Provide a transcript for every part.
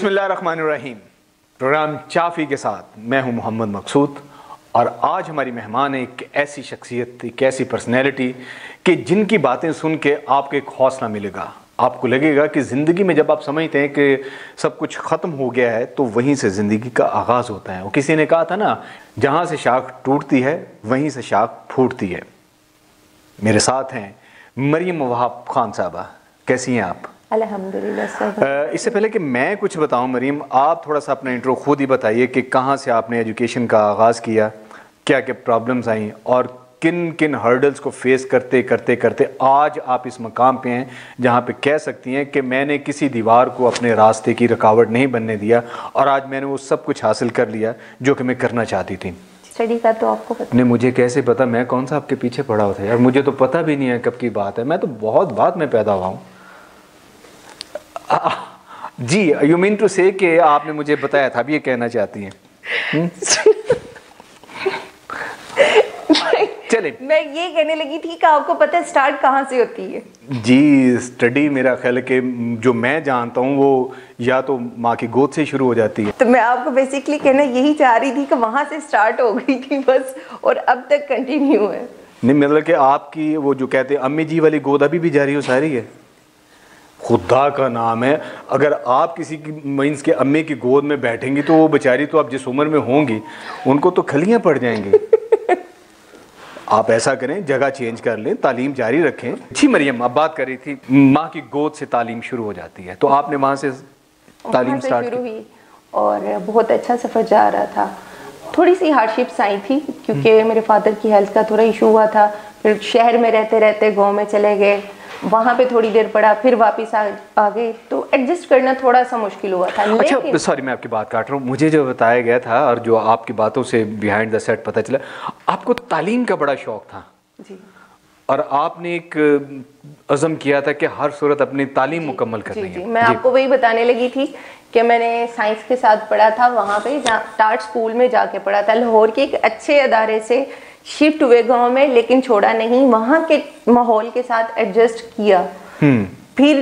बिस्मिल्लाहिर्रहमानिर्रहीम। प्रोग्राम चाफी के साथ मैं हूं मोहम्मद मकसूद और आज हमारी मेहमान है एक ऐसी शख्सियत, एक ऐसी पर्सनैलिटी कि जिनकी बातें सुन के आपको एक हौसला मिलेगा। आपको लगेगा कि ज़िंदगी में जब आप समझते हैं कि सब कुछ ख़त्म हो गया है तो वहीं से ज़िंदगी का आगाज़ होता है। और किसी ने कहा था ना, जहाँ से शाख टूटती है वहीं से शाख फूटती है। मेरे साथ हैं मरियम वहाब खान साहबा। कैसी हैं आप? अल्हम्दुलिल्लाह सर। इससे पहले कि मैं कुछ बताऊं मरीम, आप थोड़ा सा अपना इंट्रो खुद ही बताइए कि कहाँ से आपने एजुकेशन का आगाज़ किया, क्या क्या प्रॉब्लम्स आई और किन किन हर्डल्स को फेस करते करते करते आज आप इस मकाम पे हैं जहाँ पे कह सकती हैं कि मैंने किसी दीवार को अपने रास्ते की रुकावट नहीं बनने दिया और आज मैंने वो सब कुछ हासिल कर लिया जो कि मैं करना चाहती थी। स्टडी का तो आपको पता नहीं, मुझे कैसे पता? मैं कौन सा आपके पीछे पड़ा हुआ था यार, मुझे तो पता भी नहीं है कब की बात है। मैं तो बहुत बाद में पैदा हुआ हूँ। जी, यू मीन टू से कि आपने मुझे बताया था, अब ये कहना चाहती हैं? चले, मैं ये कहने लगी थी कि आपको पता है स्टार्ट कहाँ से होती है? जी, स्टडी मेरा ख्याल है कि जो मैं जानता हूँ वो या तो माँ की गोद से शुरू हो जाती है। तो मैं आपको बेसिकली कहना यही चाह रही थी कि वहाँ से स्टार्ट हो गई थी बस, और अब तक कंटिन्यू है। नहीं, मतलब कि आपकी वो जो कहते हैं अम्मी जी वाली गोद अभी भी जारी हो सारी है। खुदा का नाम है, अगर आप किसी की मीन्स के अम्मी की गोद में बैठेंगी तो वो बेचारी तो आप जिस उम्र में होंगी उनको तो खलियां पड़ जाएंगी। आप ऐसा करें, जगह चेंज कर लें, तालीम जारी रखें। जी मरियम, अब बात कर रही थी माँ की गोद से तालीम शुरू हो जाती है, तो आपने वहाँ से तालीम स्टार्ट शुरू हुई और बहुत अच्छा सफ़र जा रहा था। थोड़ी सी हार्डशिप्स आई थी क्योंकि मेरे फादर की हेल्थ का थोड़ा इशू हुआ था। फिर शहर में रहते रहते गाँव में चले गए, वहाँ पे थोड़ी देर पड़ा, फिर वापस आ गए, तो एडजस्ट करना थोड़ा सा मुश्किल हुआ था। अच्छा, सॉरी मैं आपकी बात काट रहा हूँ। मुझे जो बताया गया था और जो आपकी बातों से बिहाइंड द सेट पता चला, आपको तालीम का बड़ा शौक था जी, और आपने एक अज़म किया था कि हर सूरत अपनी तालीम मुकम्मल करनी है। मैं आपको वही बताने लगी थी कि मैंने साइंस के साथ पढ़ा था वहाँ पे, टाट स्कूल में जाके पढ़ा था। लाहौर के एक अच्छे अदारे से शिफ्ट हुए गांव में, लेकिन छोड़ा नहीं, वहाँ के माहौल के साथ एडजस्ट किया। फिर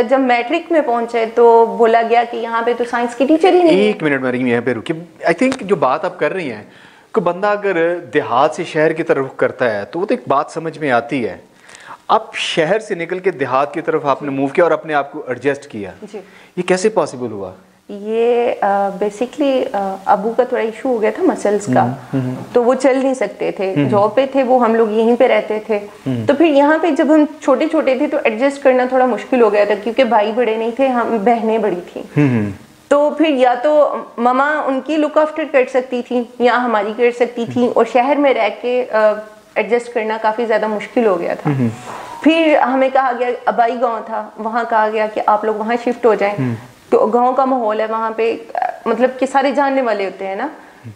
जब मैट्रिक में पहुंचे तो बोला गया कि यहाँ पे तो साइंस की टीचर ही नहीं है। एक मिनट मरीम, यहाँ पे रुकिए। आई थिंक जो बात आप कर रही हैं कि बंदा अगर देहात से शहर की तरफ रुख करता है तो वो तो एक बात समझ में आती है। आप शहर से निकल के देहात की तरफ आपने मूव किया और अपने आप को एडजस्ट किया, ये कैसे पॉसिबल हुआ? ये बेसिकली अबू का थोड़ा इशू हो गया था मसल्स का, तो वो चल नहीं सकते थे। जॉब पे थे वो, हम लोग यहीं पे रहते थे। तो फिर यहाँ पे जब हम छोटे छोटे थे तो एडजस्ट करना थोड़ा मुश्किल हो गया था क्योंकि भाई बड़े नहीं थे, हम बहनें बड़ी थी। तो फिर या तो ममा उनकी लुक आफ्टर कर सकती थी या हमारी कर सकती थी, और शहर में रह के एडजस्ट करना काफ़ी ज़्यादा मुश्किल हो गया था। फिर हमें कहा गया, अबाई गाँव था, वहाँ कहा गया कि आप लोग वहाँ शिफ्ट हो जाएं। तो गांव का माहौल है वहाँ पे, मतलब कि सारे जानने वाले होते हैं ना,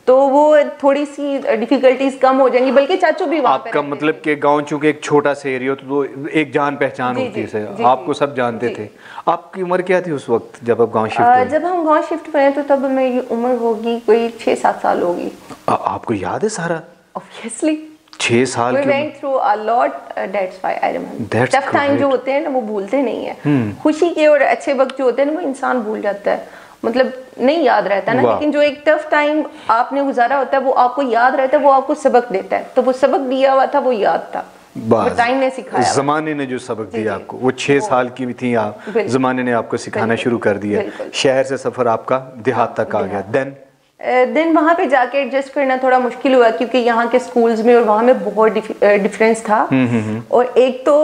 तो वो थोड़ी सी डिफिकल्टीज कम हो जाएंगी। बल्कि चाचू भी वहाँ पे आपका मतलब कि गांव चूंकि एक छोटा सा एरिया तो एक जान पहचान होती है, आपको सब जानते थे। आपकी उम्र क्या थी उस वक्त जब आप गांव शिफ्ट हुए? जब हम गांव शिफ्ट हुए तो तब मेरी उम्र होगी कोई 6-7 साल होगी। आपको याद है सारा? ऑब्वियसली 6 साल We went through a lot, that's why I remember. Tough time जो होते हैं ना वो भूलते नहीं है। खुशी के और अच्छे वक्त जो होते हैं ना वो इंसान भूल जाता है, मतलब नहीं याद रहता ना, लेकिन जो एक टफ टाइम आपने गुजारा होता है वो आपको याद रहता है, वो आपको सबक देता है। तो वो सबक दिया हुआ था, वो याद था, वो टाइम ने सिखाया, जमाने ने जो सबक दिया आपको। वो 6 साल की भी थी आप, जमाने ने आपको सिखाना शुरू कर दिया। शहर से सफर आपका देहात तक आ गया। देन वहाँ पे जाके एडजस्ट करना थोड़ा मुश्किल हुआ क्योंकि यहाँ के स्कूल्स में और वहाँ में बहुत डिफरेंस था। और एक तो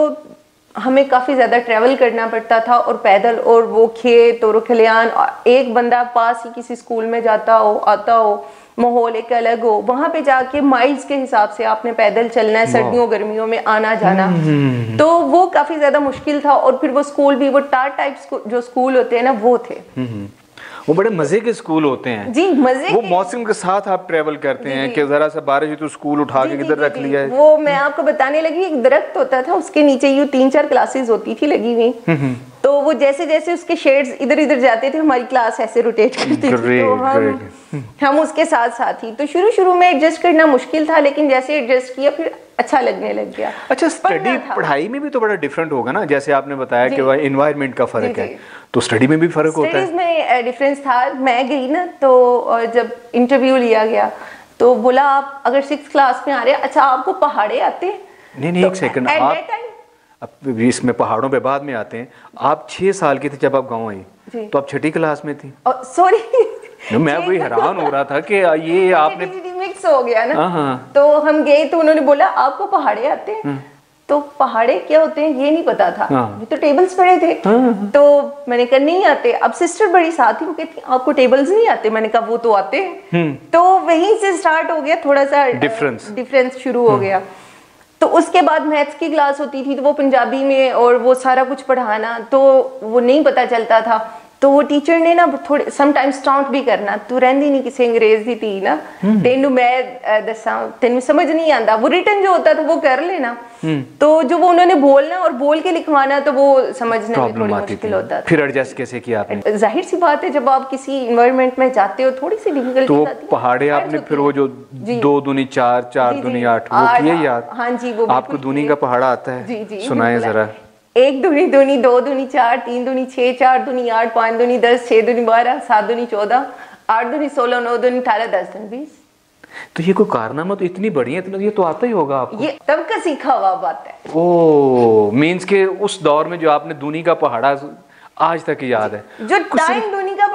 हमें काफ़ी ज़्यादा ट्रैवल करना पड़ता था और पैदल, और वो खेत और खलियान, एक बंदा पास ही किसी स्कूल में जाता हो आता हो, माहौल एक अलग हो। वहाँ पे जाके माइल्स के हिसाब से आपने पैदल चलना है, सर्दियों गर्मियों में आना जाना, तो वो काफ़ी ज़्यादा मुश्किल था। और फिर वो स्कूल भी वो टार टाइप जो स्कूल होते हैं ना वो थे, वो बड़े मजे के स्कूल होते हैं। जी, मजे वो मौसम के साथ आप ट्रेवल करते हैं कि जरा सा बारिश हुई तो स्कूल उठा के किधर रख लिया है। वो मैं आपको बताने लगी, एक दरख्त होता था, उसके नीचे यूं 3-4 क्लासेस होती थी लगी हुई, तो वो जैसे जैसे उसके शेड्स इधर इधर जाते थे हमारी क्लास ऐसे रोटेट करती थी, तो हम उसके साथ साथ ही। तो शुरू में एडजस्ट करना मुश्किल था, लेकिन जैसे एडजस्ट किया फिर अच्छा लगने लग गया। अच्छा, स्टडी पढ़ाई में भी तो बड़ा डिफरेंट होगा ना, जैसे आपने बताया कि वह एनवायरनमेंट का फर्क है, तो स्टडी में भी फर्क होता है? स्टडीज में डिफरेंस था। मैं गई ना तो जब इंटरव्यू लिया गया तो बोला आप अगर 6th क्लास में आ रहे हैं, अच्छा आपको पहाड़े आते हैं? नहीं, एक सेकंड, आप अब इसमें पहाड़ों पे बाद में आते हैं। आप 6 साल की थी जब आप गाँव आई, तो आप 6ठी क्लास में थी? सॉरी मैं वही हैरान हो रहा था कि ये आपने मिक्स हो गया ना। तो हम गए तो उन्होंने बोला आपको पहाड़े आते हैं? तो पहाड़े क्या होते हैं ये नहीं पता था, ये तो टेबल्स पढ़े थे। तो मैंने कहा नहीं आते। अब सिस्टर बड़ी साथ ही वो कहती आपको टेबल्स नहीं आते? मैंने कहा वो तो आते हैं। तो वहीं से स्टार्ट हो गया थोड़ा सा डिफरेंस शुरू हो गया। तो उसके बाद मैथ्स की क्लास होती थी तो वो पंजाबी में और वो सारा कुछ पढ़ाना, तो वो नहीं पता चलता था। तो वो टीचर ने ना थोड़े समटाइम्स टाउंट भी करना, तू रहंदी नहीं किसी अंग्रेज दी थी ना, तेनू मैं दसा तेनू समझ नहीं आंदा, वो रिटन जो होता था वो कर लेना। तो जो वो उन्होंने बोलना और बोल के लिखवाना तो वो समझने में थोड़ी मुश्किल होता था। फिर एडजस्ट कैसे किया आपने? जाहिर सी बात है जब आप किसी एनवायरनमेंट में जाते हो थोड़ी सी डिफिकल्टी तो आती है। पहाड़े आपने फिर वो जो 2 दूनी 4 4 दूनी 8 वो किए याद? हाँ जी, वो आपको दूनी का पहाड़ा आता है? सुनाए जरा। 1 दूनी 2 दूनी 4 3 दूनी 6 4 दूनी 8 5 दूनी 10 6 दूनी 12 7 दूनी 14 8 दूनी 16 9 दूनी 18 10 दूनी 20। तो ये कोई कारनामा तो इतनी बड़ी है, इतना ये तो आता ही होगा आपको? ये तब का सीखा हुआ बात है। ओह, मींस के उस दौर में जो आपने दूनी का पहाड़ा आज तक याद है? जो टाइम दूनी का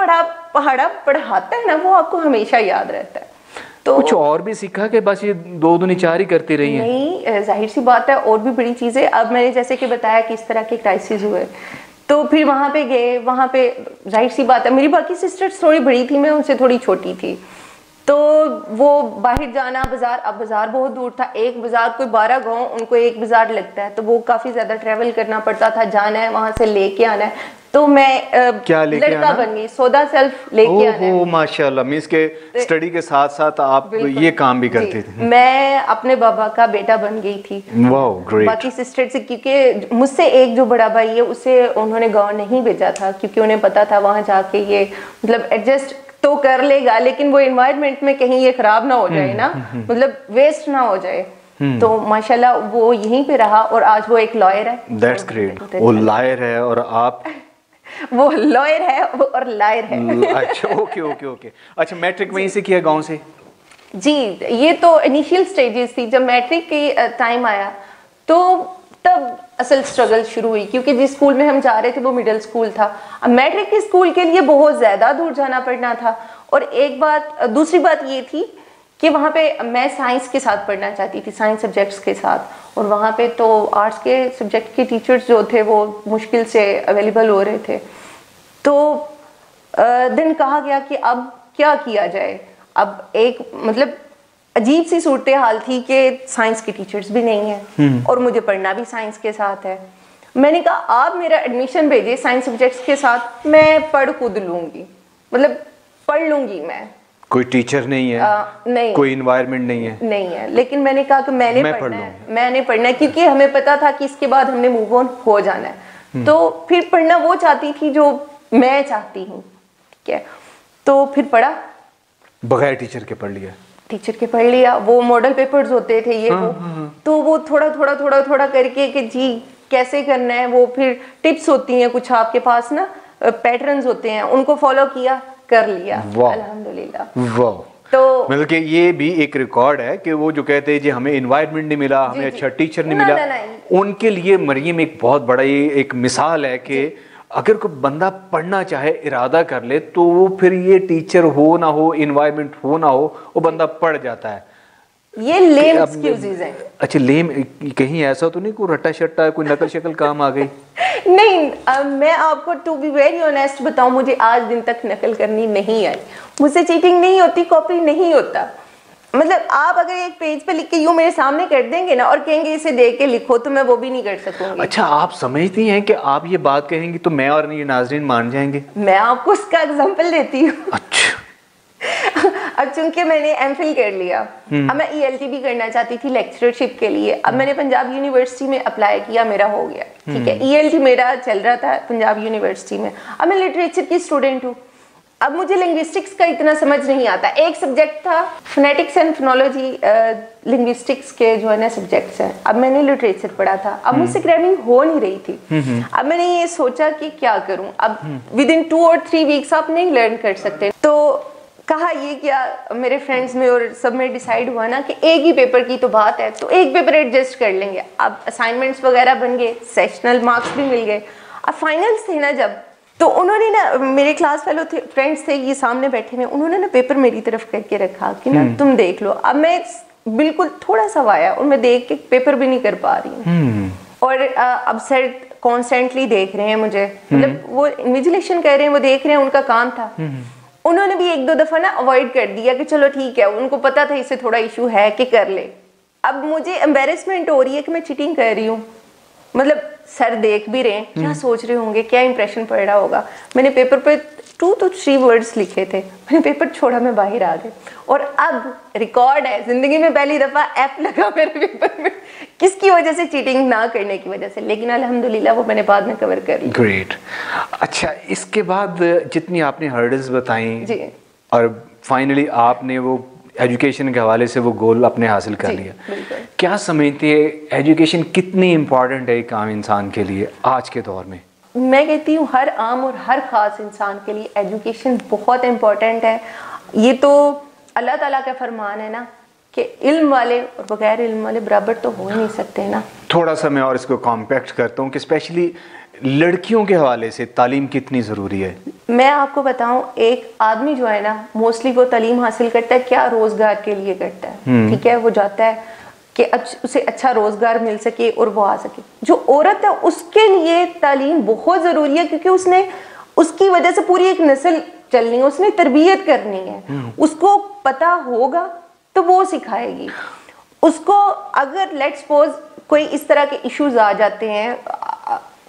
पहाड़ा पढ़ाता है ना वो आपको हमेशा याद रहता है। तो कुछ और भी सीखा कि बस ये 2 दूनी 4 ही करती रही है? नहीं, जाहिर सी बात है और भी बड़ी चीजें। अब मैंने जैसे कि बताया कि इस तरह के क्राइसिस हुए तो फिर वहां पे गए, वहां पे जाहिर सी बात है मेरी बाकी सिस्टर्स थोड़ी बड़ी थी, मैं उनसे थोड़ी छोटी थी। तो वो बाहर जाना बाजार, अब बाजार बहुत दूर था, एक बाजार कोई 12 गांव उनको एक बाजार लगता है, तो वो काफी ज्यादा ट्रेवल करना पड़ता था, जाना है वहां से लेके आना है। तो मैं क्या लेके लड़का बन गई, सौदा सेल्फ लेके आना है। माशाल्लाह, मींस के स्टडी के साथ साथ आप ये काम भी करते थे? मैं अपने बाबा का बेटा बन गई थी। Wow, great. बाकी सिस्टर से, क्योंकि मुझसे एक जो बड़ा भाई है उसे उन्होंने गाँव नहीं भेजा था, क्योंकि उन्हें पता था वहां जाके ये मतलब एडजस्ट तो कर लेगा लेकिन वो एनवायरनमेंट में कहीं ये खराब ना हो जाए ना, मतलब वेस्ट ना हो जाए। तो माशाल्लाह वो यहीं पे रहा और आज वो एक लॉयर है। That's great. वो लॉयर है और आप? वो लॉयर है और लायर है। अच्छा, ओके। अच्छा, मैट्रिक वहीं से किया, गांव से? जी, ये तो इनिशियल स्टेजेस थी। जब मैट्रिक की टाइम आया तो तब असल स्ट्रगल शुरू हुई, क्योंकि जिस स्कूल में हम जा रहे थे वो मिडिल स्कूल था। अब मैट्रिक के स्कूल के लिए बहुत ज़्यादा दूर जाना पड़ना था। और एक बात, दूसरी बात ये थी कि वहाँ पे मैं साइंस के साथ पढ़ना चाहती थी, साइंस सब्जेक्ट्स के साथ, और वहाँ पे तो आर्ट्स के सब्जेक्ट के टीचर्स जो थे वो मुश्किल से अवेलेबल हो रहे थे। तो दिन कहा गया कि अब क्या किया जाए। अब एक मतलब अजीब सी सूरत हाल थी कि साइंस के टीचर्स भी नहीं है और मुझे पढ़ना भी साइंस के साथ है। मैंने कहा आप मेरा एडमिशन भेजिए साइंस सब्जेक्ट्स के साथ, मैं पढ़ खुद लूंगी, मतलब पढ़ लूंगी मैं। कोई टीचर नहीं है? नहीं, कोई इन्वायरमेंट नहीं है। लेकिन मैंने कहा कि मैंने पढ़ना है, क्योंकि हमें पता था कि इसके बाद हमने मूव ऑन हो जाना है। तो फिर पढ़ना वो चाहती थी जो मैं चाहती हूँ, ठीक है। तो फिर पढ़ा, बगैर टीचर के पढ़ लिया? टीचर के पढ़ लिया। वो मॉडल पेपर्स होते थे ये वो, तो वो थोड़ा करके कि जी कैसे करना है, वो फिर टिप्स होती हैं कुछ आपके पास ना, पैटर्न्स होते हैं, उनको फॉलो किया, कर लिया, अल्हम्दुलिल्लाह। वाह। तो मतलब कि ये भी एक रिकॉर्ड है कि वो जो कहते हैं जी हमें एनवायरनमेंट नहीं मिला, हमें अच्छा टीचर नहीं मिला, उनके लिए मरियम एक बहुत बड़ा एक मिसाल है कि अगर कोई बंदा पढ़ना चाहे, इरादा कर ले, तो वो फिर ये टीचर हो ना हो, एनवायरनमेंट हो ना हो, वो बंदा पढ़ जाता है। ये लेम एक्सक्यूजेस हैं। अच्छा, लेम कहीं ऐसा तो नहीं कोई रट्टा शट्टा, कोई नकल शक्ल काम आ गई? नहीं, मैं आपको टू बी वेरी ऑनेस्ट बताऊं, मुझे आज दिन तक नकल करनी नहीं आई, मुझसे चीटिंग नहीं होती, कॉपी नहीं होता। मतलब आप अगर एक पेज पे लिख के यूं मेरे सामने कर देंगे ना और कहेंगे इसे देख के लिखो, तो मैं वो भी नहीं कर सकूंगी। अच्छा, आप समझती हैं कि आप ये बात कहेंगी तो मैं और ये नाज़रीन मान जाएंगे? मैं आपको उसका एग्जांपल देती हूँ। अच्छा। अब चूंकि मैंने एमफिल कर लिया, अब मैं ELT भी करना चाहती थी लेक्चरशिप के लिए। अब मैंने पंजाब यूनिवर्सिटी में अप्लाई किया, मेरा हो गया, ठीक है। ELT मेरा चल रहा था पंजाब यूनिवर्सिटी में। अब मैं लिटरेचर की स्टूडेंट हूँ, अब मुझे लिंग्विस्टिक्स का इतना समझ नहीं आता। एक सब्जेक्ट था फोनेटिक्स एंड फोनोलॉजी, लिंग्विस्टिक्स के जो है ना सब्जेक्ट्स हैं। अब मैंने लिटरेचर पढ़ा था, अब मुझसे ग्रामिंग हो नहीं रही थी। अब मैंने ये सोचा कि क्या करूं। अब विद इन 2 और 3 वीक्स आप नहीं लर्न कर सकते, तो कहा ये क्या, मेरे फ्रेंड्स में और सब में डिसाइड हुआ ना कि एक ही पेपर की तो बात है, तो एक पेपर एडजस्ट कर लेंगे। अब असाइनमेंट्स वगैरह बन गए, सेशनल मार्क्स भी मिल गए। अब फाइनल्स थे ना जब, तो उन्होंने ना, मेरे क्लास फेलो थे, फ्रेंड्स थे, ये सामने बैठे हुए, उन्होंने ना पेपर मेरी तरफ करके रखा कि ना तुम देख लो। अब मैं बिल्कुल थोड़ा सा वाया और मैं देख के पेपर भी नहीं कर पा रही हूँ। और अब सर कॉन्स्टेंटली देख रहे हैं मुझे, मतलब वो इन्विजिलेशन कर रहे हैं, वो देख रहे हैं, उनका काम था। उन्होंने भी 1-2 दफा ना अवॉइड कर दिया कि चलो ठीक है, उनको पता था इससे थोड़ा इशू है कि कर ले। अब मुझे एम्बेरसमेंट हो रही है कि मैं चीटिंग कर रही हूँ, मतलब सर देख भी रहे हैं, क्या सोच रहे होंगे, क्या इंप्रेशन पड़ रहा होगा। मैंने पेपर पे 2 to 3 वर्ड्स लिखे थे, मैंने पेपर छोड़ा, मैं बाहर आ गई। और अब रिकॉर्ड है, जिंदगी में पहली दफा F लगा मेरे पेपर में, किसकी वजह से, चीटिंग ना करने की वजह से। लेकिन अल्हम्दुलिल्लाह वो मैंने बाद में कवर कर लिया। ग्रेट। अच्छा, इसके बाद जितनी आपने हर्डल्स बताई जी, और फाइनली आपने वो एजुकेशन के हवाले से वो गोल अपने हासिल कर लिया, क्या समझते हैं एजुकेशन कितनी इम्पोर्टेंट है एक आम इंसान के लिए आज के दौर में? मैं कहती हूँ हर आम और हर खास इंसान के लिए एजुकेशन बहुत इम्पोर्टेंट है। ये तो अल्लाह ताला का फरमान है ना कि इल्म वाले और बगैर इल्म वाले बराबर तो हो ही नहीं सकते ना। थोड़ा सा मैं और इसको कॉम्पैक्ट करता हूँ कि स्पेशली लड़कियों के हवाले से तालीम कितनी ज़रूरी है। मैं आपको बताऊं, एक आदमी जो है ना, मोस्टली वो तालीम हासिल करता है क्या, रोजगार के लिए करता है, ठीक है। वो जाता है कि उसे अच्छा रोजगार मिल सके और वो आ सके। जो औरत है उसके लिए तालीम बहुत ज़रूरी है, क्योंकि उसने, उसकी वजह से पूरी एक नस्ल चलनी है, उसने तरबियत करनी है। उसको पता होगा तो वो सिखाएगी उसको। अगर लेट्स सपोज कोई इस तरह के इश्यूज आ जाते हैं,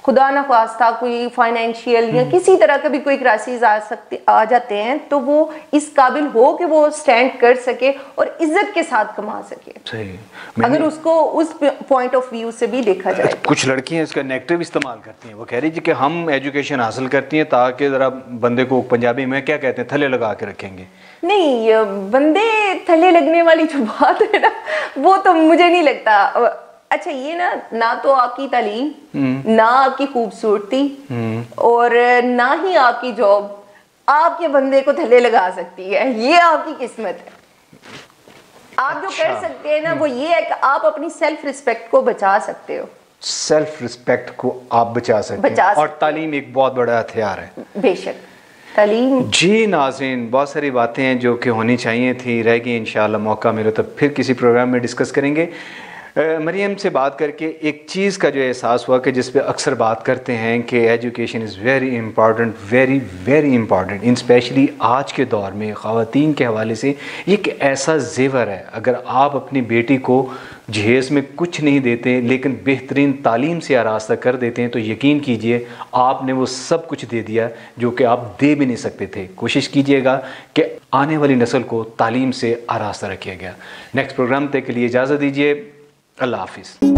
खुदा ना ख्वास्ता कोई फाइनेंशियल या किसी तरह के भी कोई क्राइसिस आ जाते हैं, तो वो इस काबिल हो कि वो स्टैंड कर सके और इज्जत के साथ कमा सके। सही। अगर उसको उस पॉइंट ऑफ व्यू से भी देखा जाए। कुछ लड़कियां इसका नेगेटिव इस्तेमाल करती हैं, वो कह रही थी कि हम एजुकेशन हासिल करती हैं ताकि जरा बंदे को, पंजाबी में क्या कहते हैं, थले लगा के रखेंगे। नहीं, बंदे थले लगने वाली जो बात है ना, वो तो मुझे नहीं लगता। अच्छा, ये ना तो आपकी तालीम, ना आपकी खूबसूरती और ना ही आपकी जॉब आपके बंदे को थल्ले लगा सकती है। ये आपकी किस्मत है। आप जो कर सकते हैं ना वो ये है कि आप अपनी सेल्फ रिस्पेक्ट को बचा सकते हो। सेल्फ रिस्पेक्ट को आप बचा सकते हैं, और तालीम एक बहुत बड़ा हथियार है। बेशक तालीम। जी नाज़रीन, बहुत सारी बातें हैं जो कि होनी चाहिए थी, रह गई। इंशाल्लाह मौका मिले तो फिर किसी प्रोग्राम में डिस्कस करेंगे। मरियम से बात करके एक चीज़ का जो एहसास हुआ कि जिस पे अक्सर बात करते हैं कि education is very important, very very important, in specially आज के दौर में ख़वातीन के हवाले से एक ऐसा जेवर है। अगर आप अपनी बेटी को जहेज़ में कुछ नहीं देते लेकिन बेहतरीन तालीम से आरास्ता कर देते हैं, तो यकीन कीजिए आपने वो सब कुछ दे दिया जो कि आप दे भी नहीं सकते थे। कोशिश कीजिएगा कि आने वाली नस्ल को तालीम से आरास्ता रखिएगा। नेक्स्ट प्रोग्राम तक के लिए इजाज़त दीजिए। अल्लाह हाफिज़।